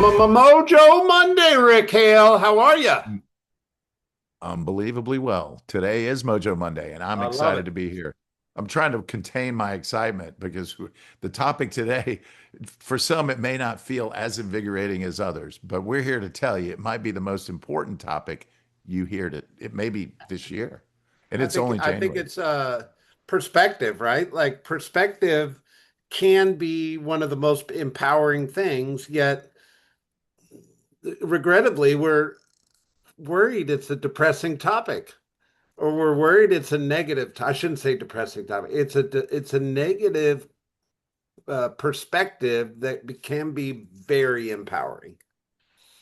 Mojo Monday, Rick Hale. How are you? Unbelievably well. Today is Mojo Monday, and I'm I love excited it. to be here. I'm trying to contain my excitement because the topic today, for some, it may not feel as invigorating as others, but we're here to tell you it might be the most important topic you hear it may be this year, and I it's think only I think January. it's perspective, right? Like perspective can be one of the most empowering things, yet regrettably, we're worried it's a depressing topic, or we're worried it's a negative. I shouldn't say depressing topic. It's a negative perspective that can be very empowering.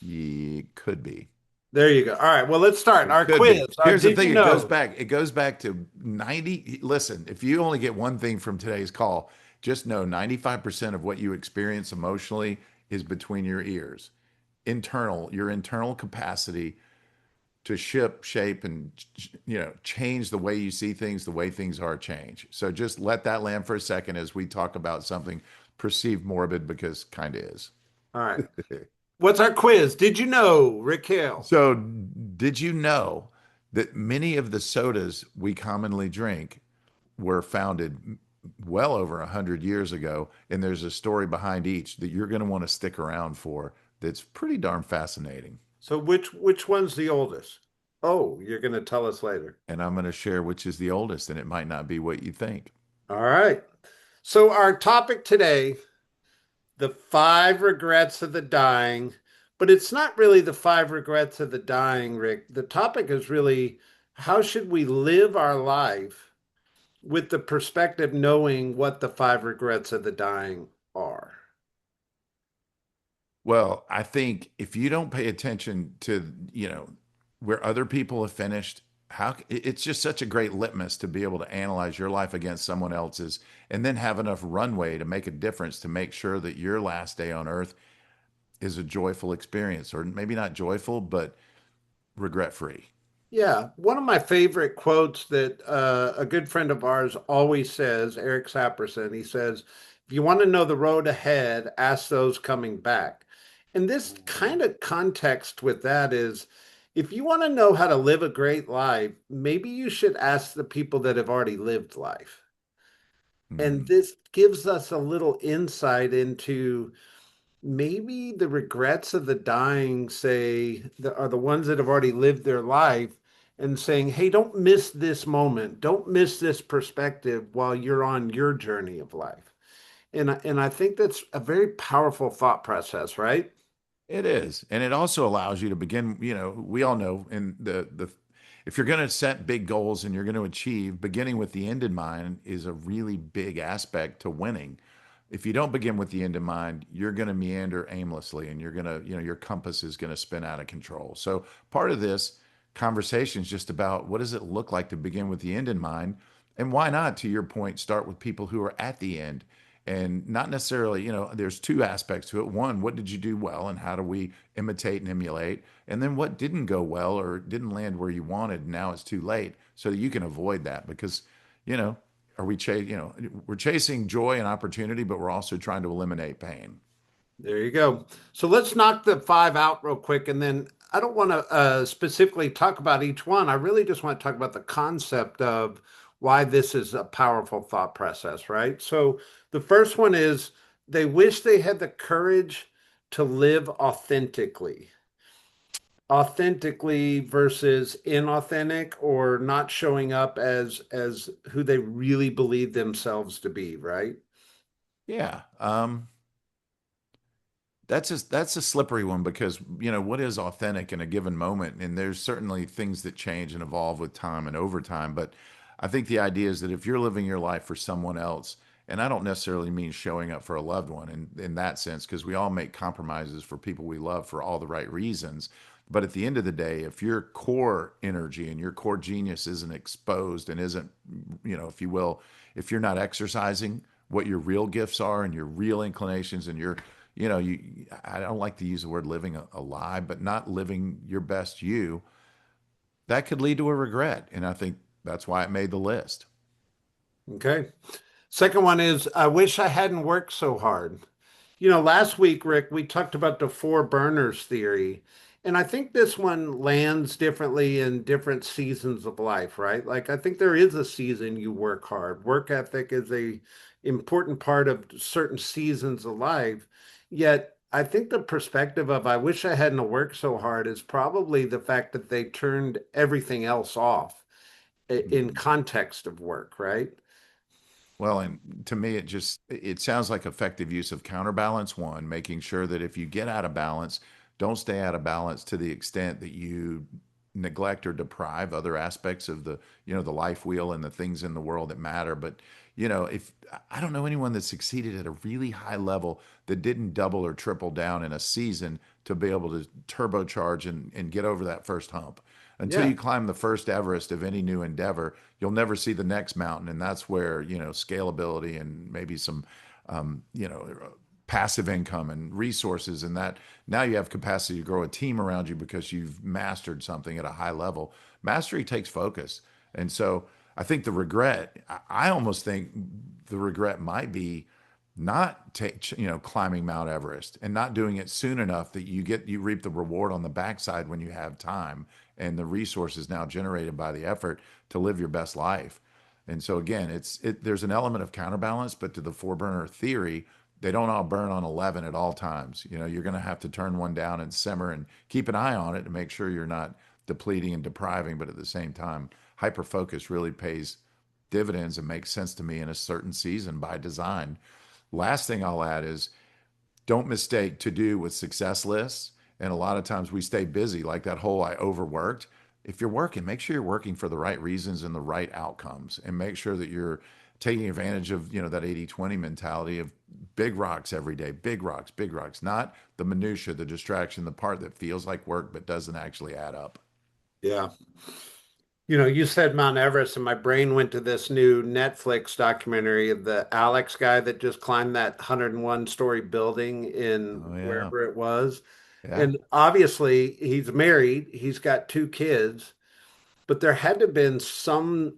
It could be. There you go. All right. Well, let's start It our could be. quiz. Here's the Did thing, you know? it goes back to 90. Listen, if you only get one thing from today's call, just know 95% of what you experience emotionally is between your ears. Your internal capacity to shape, and change the way you see things, the way things are change. So just let that land for a second as we talk about something perceived morbid because kind of is. All right. What's our quiz? Did you know, Rick Hale? So, did you know that many of the sodas we commonly drink were founded well over 100 years ago? And there's a story behind each that you're going to want to stick around for that's pretty darn fascinating. So which one's the oldest? Oh, you're going to tell us later. And I'm going to share which is the oldest, and it might not be what you think. All right. So our topic today, the five regrets of the dying, but it's not really the five regrets of the dying, Rick. The topic is really how should we live our life with the perspective knowing what the five regrets of the dying are. Well, I think if you don't pay attention to, where other people have finished, it's just such a great litmus to be able to analyze your life against someone else's and then have enough runway to make a difference to make sure that your last day on earth is a joyful experience, or maybe not joyful, but regret free. Yeah, one of my favorite quotes that a good friend of ours always says, Eric Sapperson, he says, if you want to know the road ahead, ask those coming back. And this kind of context with that is if you want to know how to live a great life, maybe you should ask the people that have already lived life. And Hmm. this gives us a little insight into maybe the regrets of the dying are the ones that have already lived their life and saying, hey, don't miss this moment, don't miss this perspective while you're on your journey of life. And I think that's a very powerful thought process, right? It is. And it also allows you to begin, we all know in the if you're going to set big goals and you're going to achieve, beginning with the end in mind is a really big aspect to winning. If you don't begin with the end in mind, you're going to meander aimlessly and you're going to, your compass is going to spin out of control. So part of this conversation is just about what does it look like to begin with the end in mind? And why not, to your point, start with people who are at the end and not necessarily, there's two aspects to it. One, what did you do well and how do we imitate and emulate? And then what didn't go well or didn't land where you wanted, and now it's too late, so that you can avoid that. Because, you know, are we we're chasing joy and opportunity, but we're also trying to eliminate pain. There you go. So let's knock the five out real quick. And then I don't want to specifically talk about each one. I really just want to talk about the concept of why this is a powerful thought process, right? So the first one is they wish they had the courage to live authentically. Authentically versus inauthentic or not showing up as who they really believe themselves to be, right? Yeah. That's a slippery one because what is authentic in a given moment, and there's certainly things that change and evolve with time and over time. But I think the idea is that if you're living your life for someone else, and I don't necessarily mean showing up for a loved one in that sense, because we all make compromises for people we love for all the right reasons. But at the end of the day, if your core energy and your core genius isn't exposed and isn't, if you will, if you're not exercising what your real gifts are and your real inclinations and your I don't like to use the word living a lie, but not living your best you, that could lead to a regret. And I think that's why it made the list. Okay. Second one is I wish I hadn't worked so hard. Last week, Rick, we talked about the four burners theory. And I think this one lands differently in different seasons of life, right? Like I think there is a season you work hard. Work ethic is a important part of certain seasons of life. Yet I think the perspective of I wish I hadn't worked so hard is probably the fact that they turned everything else off in Mhm. context of work, right? Well, and to me, it sounds like effective use of counterbalance one, making sure that if you get out of balance, don't stay out of balance to the extent that you neglect or deprive other aspects of the life wheel and the things in the world that matter. But, if I don't know anyone that succeeded at a really high level that didn't double or triple down in a season to be able to turbocharge and get over that first hump. Until Yeah. you climb the first Everest of any new endeavor, you'll never see the next mountain. And that's where, scalability and maybe some, um, you know, passive income and resources and that now you have capacity to grow a team around you because you've mastered something at a high level. Mastery takes focus. And so I think I almost think the regret might be not climbing Mount Everest and not doing it soon enough that you reap the reward on the backside when you have time and the resources now generated by the effort to live your best life. And so again, there's an element of counterbalance, but to the four burner theory, they don't all burn on 11 at all times. You're going to have to turn one down and simmer and keep an eye on it to make sure you're not depleting and depriving, but at the same time, hyper focus really pays dividends and makes sense to me in a certain season by design. Last thing I'll add is don't mistake to do with success lists. And a lot of times we stay busy, like that whole I overworked. If you're working, make sure you're working for the right reasons and the right outcomes, and make sure that you're taking advantage of, that 80/20 mentality of big rocks every day, big rocks, not the minutia, the distraction, the part that feels like work but doesn't actually add up. Yeah. You said Mount Everest, and my brain went to this new Netflix documentary of the Alex guy that just climbed that 101-story building in Oh yeah. wherever it was. Yeah. And obviously, he's married, he's got two kids, but there had to have been some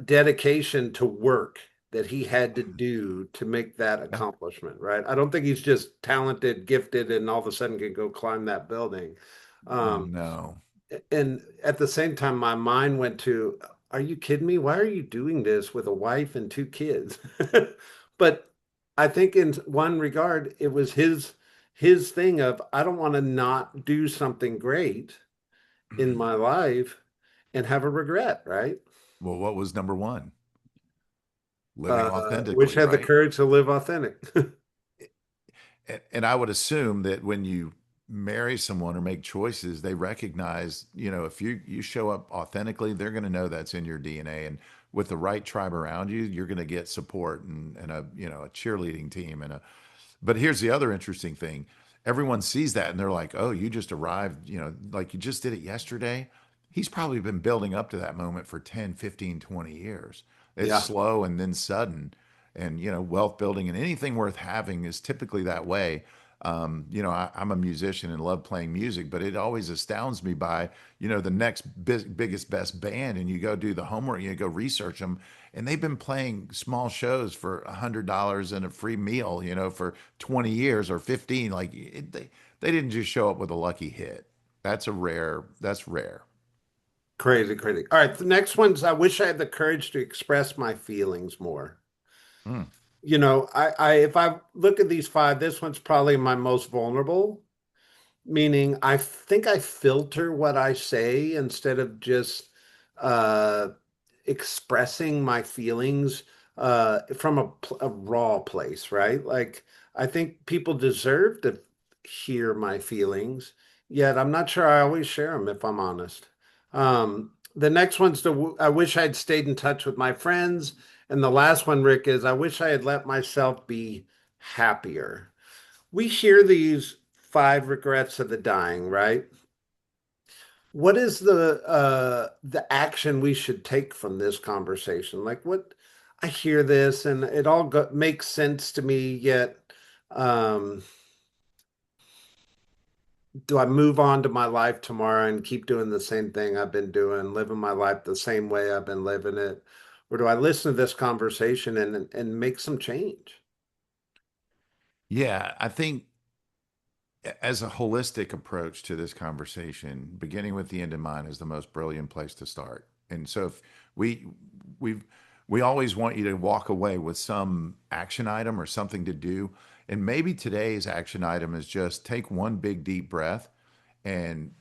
dedication to work that he had to do to make that Yeah. accomplishment, right? I don't think he's just talented, gifted, and all of a sudden can go climb that building. Um, No. and at the same time, my mind went to, are you kidding me? Why are you doing this with a wife and two kids? But I think in one regard, it was his thing of I don't want to not do something great in my life and have a regret, right? Well, what was number one? Living Which authentically, had the right? courage to live authentic. And I would assume that when you marry someone or make choices, they recognize, if you show up authentically, they're going to know that's in your DNA. And with the right tribe around you, you're going to get support and a cheerleading team but here's the other interesting thing. Everyone sees that and they're like, oh, you just arrived, like you just did it yesterday. He's probably been building up to that moment for 10, 15, 20 years. It's Yeah, slow and then sudden. And, wealth building and anything worth having is typically that way. I'm a musician and love playing music, but it always astounds me by, the next biggest, best band. And you go do the homework, you go research them, and they've been playing small shows for $100 and a free meal, for 20 years or 15. Like they didn't just show up with a lucky hit. That's rare. crazy, crazy. All right, the next one's I wish I had the courage to express my feelings more. Mm. I if I look at these five, this one's probably my most vulnerable, meaning I think I filter what I say instead of just uh expressing my feelings from a raw place, right? Like I think people deserve to hear my feelings, yet I'm not sure I always share them if I'm honest. The next one's I wish I'd stayed in touch with my friends. And the last one, Rick, is I wish I had let myself be happier. We hear these five regrets of the dying, right? What is the action we should take from this conversation? Like what I hear this and it all makes sense to me, yet um, do I move on to my life tomorrow and keep doing the same thing I've been doing, living my life the same way I've been living it? Or do I listen to this conversation and make some change? Yeah, I think as a holistic approach to this conversation, beginning with the end in mind is the most brilliant place to start. And so if we we we always want you to walk away with some action item or something to do. And maybe today's action item is just take one big deep breath and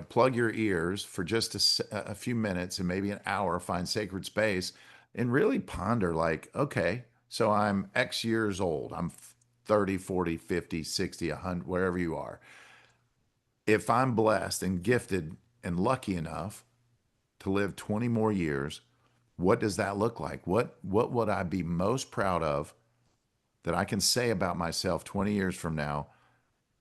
plug your ears for just a few minutes and maybe an hour, find sacred space and really ponder like, okay, so I'm X years old. I'm 30, 40, 50, 60, 100, wherever you are. If I'm blessed and gifted and lucky enough to live 20 more years, what does that look like? What would I be most proud of that I can say about myself 20 years from now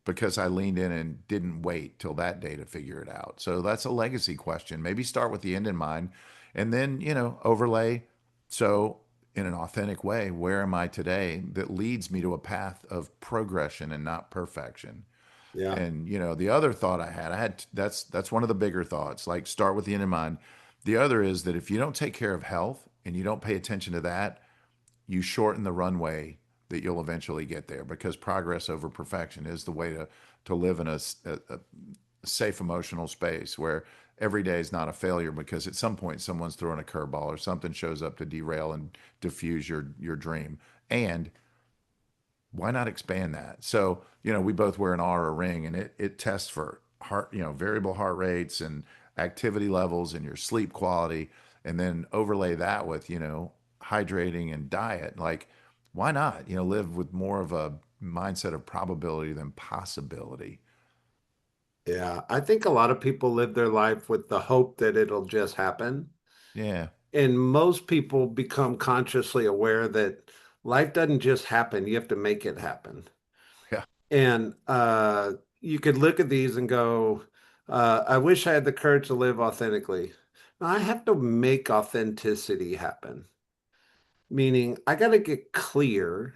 because I leaned in and didn't wait till that day to figure it out? So that's a legacy question. Maybe start with the end in mind and then, overlay. So, in an authentic way, where am I today that leads me to a path of progression and not perfection? Yeah. And the other thought I had that's one of the bigger thoughts. Like start with the end in mind. The other is that if you don't take care of health and you don't pay attention to that, you shorten the runway that you'll eventually get there because progress over perfection is the way to live in a safe emotional space where every day is not a failure because at some point someone's throwing a curveball or something shows up to derail and diffuse your dream. And why not expand that? So, we both wear an Aura ring and it tests for heart, variable heart rates and activity levels and your sleep quality. And then overlay that with, hydrating and diet. Like, why not, live with more of a mindset of probability than possibility? Yeah. I think a lot of people live their life with the hope that it'll just happen. Yeah. And most people become consciously aware that life doesn't just happen, you have to make it happen. Yeah. And you could look at these and go, I wish I had the courage to live authentically. No, I have to make authenticity happen, meaning I got to get clear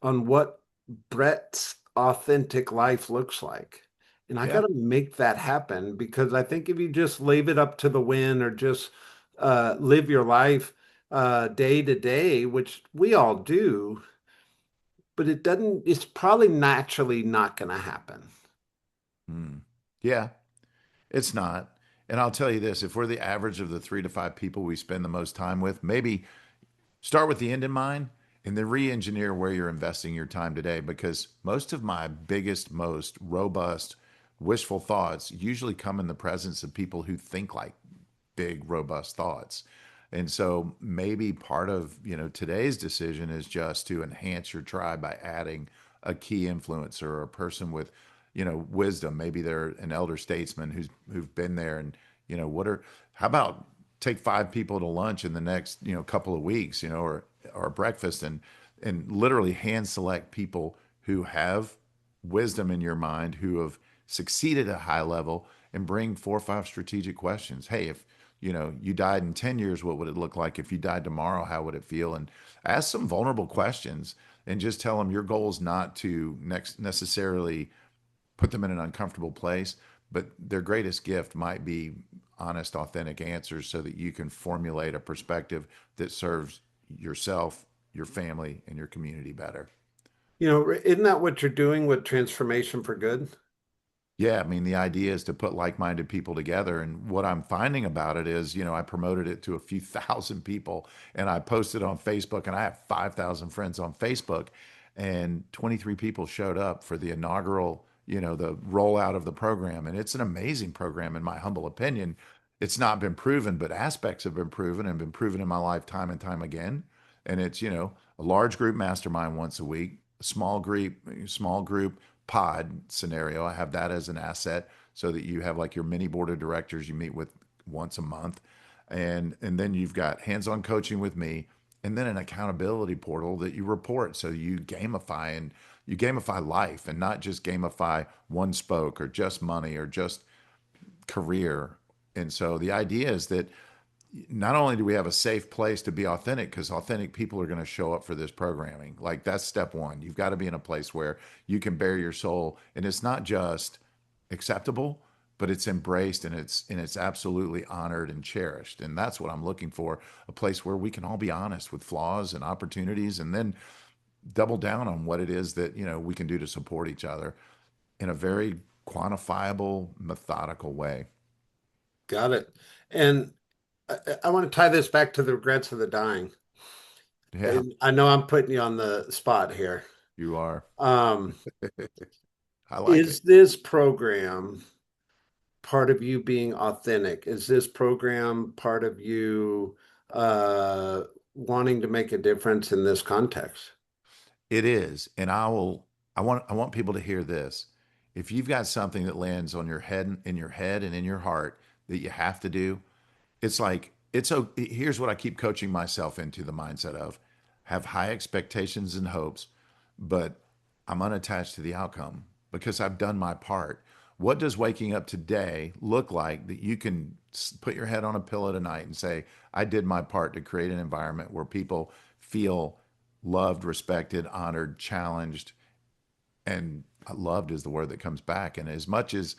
on what Brett's authentic life looks like. And I got Yeah. to make that happen because I think if you just leave it up to the wind or just live your life day to day, which we all do, but it doesn't, it's probably naturally not going to happen. Hmm. Yeah. It's not. And I'll tell you this, if we're the average of the 3 to 5 people we spend the most time with, maybe start with the end in mind and then re-engineer where you're investing your time today because most of my biggest, most robust, wishful thoughts usually come in the presence of people who think like big, robust thoughts. And so maybe part of, today's decision is just to enhance your tribe by adding a key influencer or a person with, wisdom. Maybe they're an elder statesman who've been there and, how about take 5 people to lunch in the next, couple of weeks, or breakfast and literally hand select people who have wisdom in your mind, who have succeeded at a high level and bring 4 or 5 strategic questions. Hey, if you died in 10 years, what would it look like? If you died tomorrow, how would it feel? And ask some vulnerable questions and just tell them your goal is not to next necessarily put them in an uncomfortable place, but their greatest gift might be honest, authentic answers so that you can formulate a perspective that serves yourself, your family, and your community better. Isn't that what you're doing with Transformation for Good? Yeah, I mean, the idea is to put like-minded people together. And what I'm finding about it is, I promoted it to a few thousand people and I posted on Facebook and I have 5,000 friends on Facebook and 23 people showed up for the inaugural, the rollout of the program. And it's an amazing program, in my humble opinion. It's not been proven, but aspects have been proven and been proven in my life time and time again. And it's, a large group mastermind once a week, a small group pod scenario. I have that as an asset so that you have like your mini board of directors you meet with once a month. And then you've got hands-on coaching with me and then an accountability portal that you report. So you gamify life and not just gamify one spoke or just money or just career. And so the idea is that not only do we have a safe place to be authentic because authentic people are going to show up for this programming. Like that's step one. You've got to be in a place where you can bare your soul and it's not just acceptable, but it's embraced and it's absolutely honored and cherished. And that's what I'm looking for, a place where we can all be honest with flaws and opportunities and then double down on what it is that, we can do to support each other in a very quantifiable, methodical way. Got it. And I want to tie this back to the regrets of the dying. Yeah, And I know I'm putting you on the spot here. you are. Um, I like it. is this program part of you being authentic? Is this program part of you uh, wanting to make a difference in this context? It is. And I want people to hear this. If you've got something that lands on your head and in your heart that you have to do, it's like here's what I keep coaching myself into the mindset of: have high expectations and hopes, but I'm unattached to the outcome because I've done my part. What does waking up today look like that you can put your head on a pillow tonight and say, I did my part to create an environment where people feel loved, respected, honored, challenged, and loved is the word that comes back. And as much as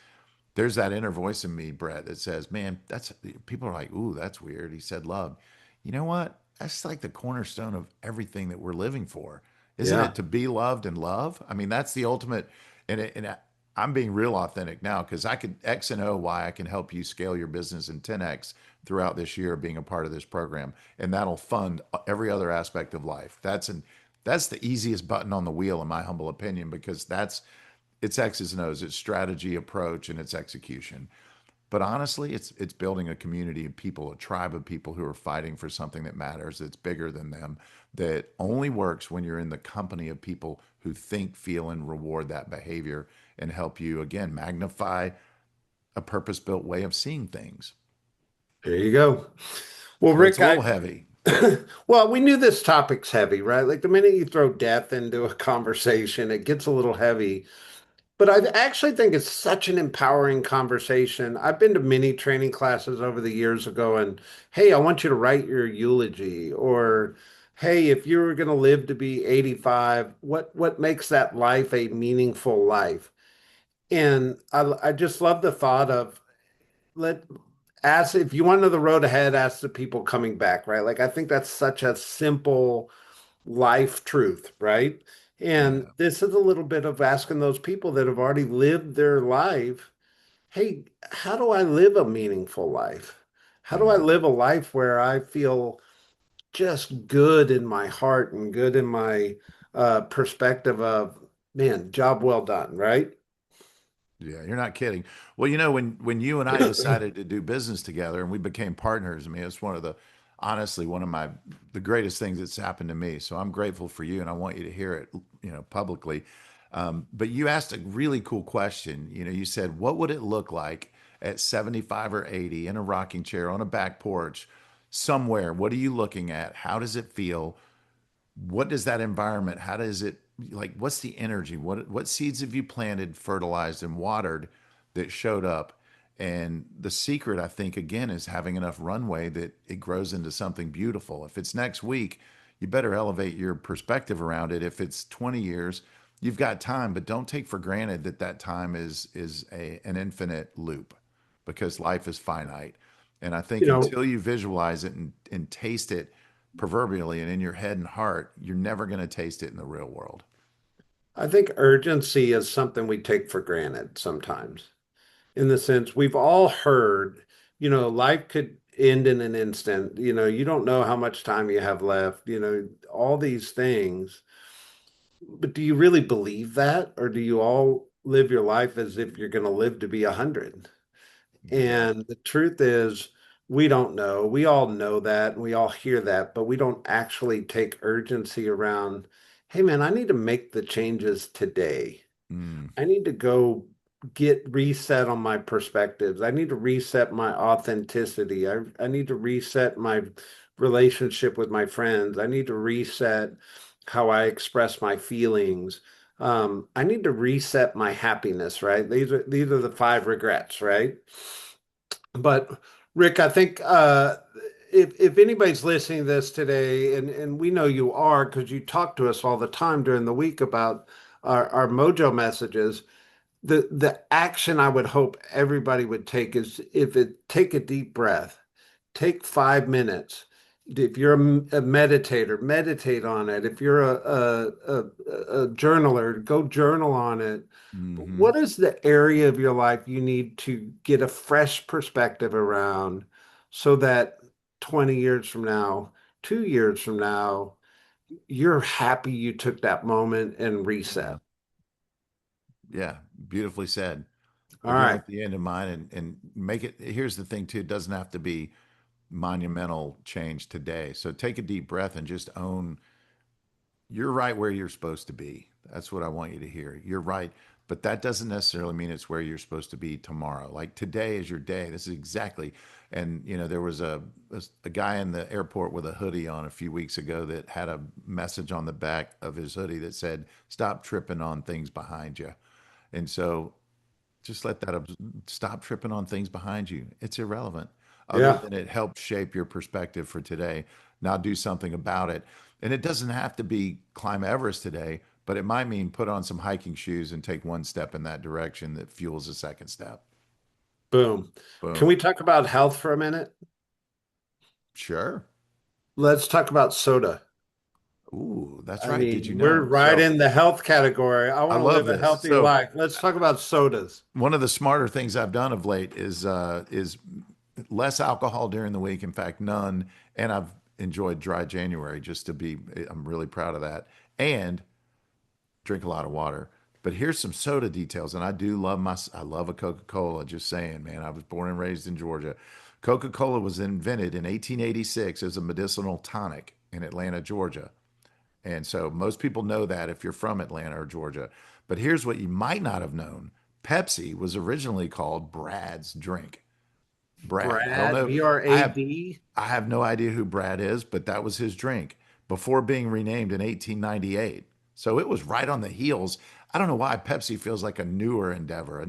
there's that inner voice in me, Brett, that says, man, that's people are like, ooh, that's weird. He said love. You know what? That's like the cornerstone of everything that we're living for. Isn't Yeah. it to be loved and love? I mean, that's the ultimate. I'm being real authentic now because I could X and O why I can help you scale your business in 10X throughout this year being a part of this program. And that'll fund every other aspect of life. That's the easiest button on the wheel, in my humble opinion, because it's X's and O's, it's strategy, approach, and it's execution. But honestly, it's building a community of people, a tribe of people who are fighting for something that matters, that's bigger than them, that only works when you're in the company of people who think, feel, and reward that behavior and help you again magnify a purpose-built way of seeing things. There you go. Well, So it's Rick, a little heavy. well, we knew this topic's heavy, right? Like the minute you throw death into a conversation, it gets a little heavy. But I actually think it's such an empowering conversation. I've been to many training classes over the years ago, and hey, I want you to write your eulogy, or hey, if you were going to live to be 85, what makes that life a meaningful life? And I just love the thought of let ask if you want to know the road ahead, ask the people coming back, right? Like I think that's such a simple life truth, right? And Yeah. this is a little bit of asking those people that have already lived their life, hey, how do I live a meaningful life? How do I Mm. live a life where I feel just good in my heart and good in my perspective of, man, job well done, right? Yeah, you're not kidding. Well, when you and I decided to do business together and we became partners, I mean, it's honestly one of the greatest things that's happened to me. So I'm grateful for you, and I want you to hear it, publicly. But you asked a really cool question. You said, what would it look like at 75 or 80 in a rocking chair on a back porch somewhere? What are you looking at? How does it feel? What does that environment, how does it, like, what's the energy, what seeds have you planted, fertilized, and watered that showed up? And the secret, I think, again, is having enough runway that it grows into something beautiful. If it's next week, you better elevate your perspective around it. If it's 20 years, you've got time, but don't take for granted that that time is an infinite loop, because life is finite. And I You think know, until you visualize it and taste it proverbially and in your head and heart, you're never going to taste it in the real world. I think urgency is something we take for granted sometimes, in the sense we've all heard, life could end in an instant. You don't know how much time you have left, all these things. But do you really believe that? Or do you all live your life as if you're going to live to be 100? Yeah. And the truth is, we don't know. We all know that and we all hear that, but we don't actually take urgency around, hey man, I need to make the changes today. Mm, I need to go get reset on my perspectives. I need to reset my authenticity. I need to reset my relationship with my friends. I need to reset how I express my feelings. I need to reset my happiness, right? These are the five regrets, right? But Rick, I think if anybody's listening to this today, and we know you are because you talk to us all the time during the week about our Mojo messages, the action I would hope everybody would take is if it take a deep breath, take 5 minutes If you're a meditator, meditate on it. If you're a journaler, go journal on it. Hmm. What is the area of your life you need to get a fresh perspective around so that 20 years from now, 2 years from now, you're happy you took that moment and Yeah. reset? Yeah. Beautifully said. All Begin right. with the end in mind and make it. Here's the thing, too. It doesn't have to be monumental change today. So take a deep breath and just own you're right where you're supposed to be. That's what I want you to hear. You're right. But that doesn't necessarily mean it's where you're supposed to be tomorrow. Like today is your day. This is exactly. And, there was a guy in the airport with a hoodie on a few weeks ago that had a message on the back of his hoodie that said, "Stop tripping on things behind you." And so just let that stop tripping on things behind you. It's irrelevant, other Yeah. than it helped shape your perspective for today. Now do something about it. And it doesn't have to be climb Everest today, but it might mean put on some hiking shoes and take one step in that direction that fuels the second step. Boom. Can Boom. we talk about health for a minute? Sure. Let's talk about soda. Ooh, that's I right. Did mean, you we're know? right So in the health category. I I want to love live a this. healthy So life. Let's talk about sodas. one of the smarter things I've done of late is less alcohol during the week. In fact, none. And I've enjoyed dry January just to be. I'm really proud of that. And drink a lot of water. But here's some soda details, and I do love I love a Coca Cola. Just saying, man. I was born and raised in Georgia. Coca Cola was invented in 1886 as a medicinal tonic in Atlanta, Georgia. And so most people know that if you're from Atlanta or Georgia. But here's what you might not have known. Pepsi was originally called Brad's drink. Brad. I don't Brad, know. I have BRAD. I have no idea who Brad is, but that was his drink before being renamed in 1898. So it was right on the heels. I don't know why Pepsi feels like a newer endeavor.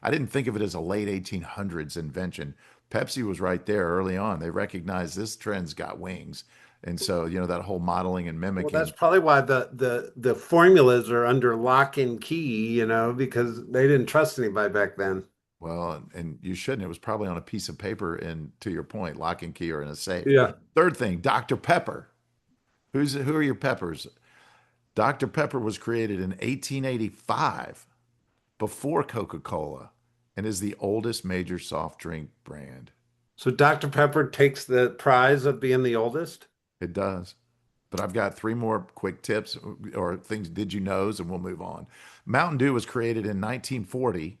I didn't think of it as a late 1800s invention. Pepsi was right there early on. They recognized this trend's got wings. And so, that whole modeling and Well, that's mimicking. probably why the formulas are under lock and key, because they didn't trust anybody back then. Well, and you shouldn't. It was probably on a piece of paper and to your point, lock and key or in a safe. Yeah. Third thing, Dr. Pepper. Who are your peppers? Dr. Pepper was created in 1885 before Coca-Cola and is the oldest major soft drink brand. So Dr. Pepper takes the prize of being the oldest. It does. But I've got three more quick tips or things did you knows and we'll move on. Mountain Dew was created in 1940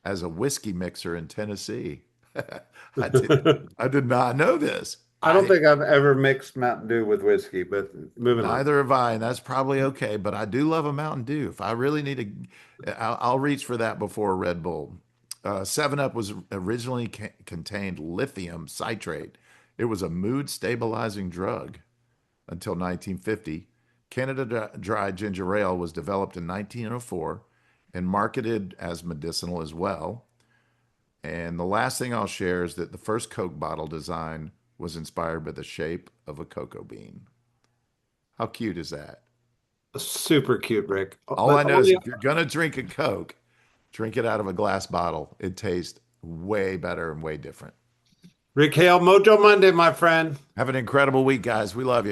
as a whiskey mixer in Tennessee. I did I did not know this. I don't I think I've ever mixed Mountain Dew with whiskey, but moving on. Neither have I, and that's probably okay. But I do love a Mountain Dew. If I really need I'll reach for that before a Red Bull. 7 Up was originally contained lithium citrate. It was a mood stabilizing drug until 1950. Canada Dry Ginger Ale was developed in 1904 and marketed as medicinal as well. And the last thing I'll share is that the first Coke bottle design was inspired by the shape of a cocoa bean. How cute is that? Super cute, Rick. All But I know is only if you're gonna drink a Coke, drink it out of a glass bottle. It tastes way better and way different. Rick Hale, Mojo Monday, my friend. Have an incredible week, guys. We love you.